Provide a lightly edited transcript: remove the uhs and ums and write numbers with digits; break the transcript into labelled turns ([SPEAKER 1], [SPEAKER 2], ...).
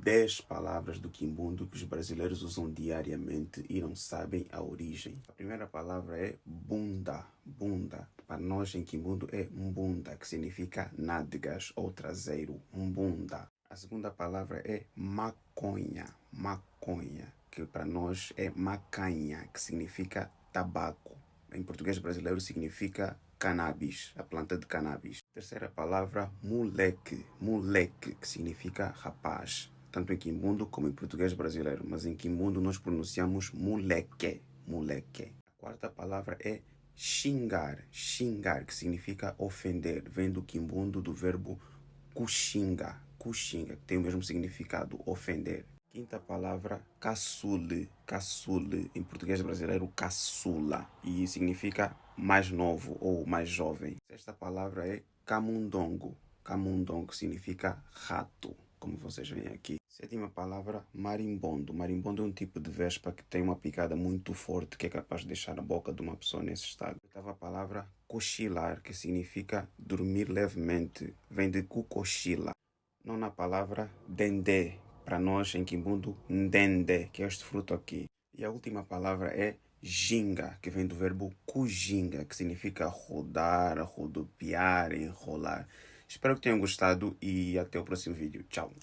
[SPEAKER 1] 10 palavras do quimbundo que os brasileiros usam diariamente e não sabem a origem. A primeira palavra é bunda. Bunda. Para nós em quimbundo é mbunda, que significa nádegas ou traseiro. Mbunda. A segunda palavra é maconha. Maconha, que para nós é macanha, que significa tabaco. Em português brasileiro significa cannabis, a planta de cannabis. Terceira palavra, moleque. Moleque, que significa rapaz. Tanto em quimbundo como em português brasileiro. Mas em quimbundo nós pronunciamos moleque. Moleque. A quarta palavra é xingar. Xingar, que significa ofender. Vem do quimbundo do verbo kuxinga. Kuxinga, que tem o mesmo significado, ofender. Quinta palavra, caçule. Caçule, em português brasileiro, caçula. E significa mais novo ou mais jovem. Sexta palavra é camundongo. Camundongo, que significa rato, como vocês veem aqui. Sétima palavra, marimbondo. Marimbondo é um tipo de vespa que tem uma picada muito forte que é capaz de deixar a boca de uma pessoa nesse estado. Oitava palavra, cochilar, que significa dormir levemente. Vem de cucochila. Nona palavra, dendê. Para nós, em quimbundo, ndende, que é este fruto aqui. E a última palavra é ginga, que vem do verbo kujinga, que significa rodar, rodopiar, enrolar. Espero que tenham gostado e até o próximo vídeo. Tchau!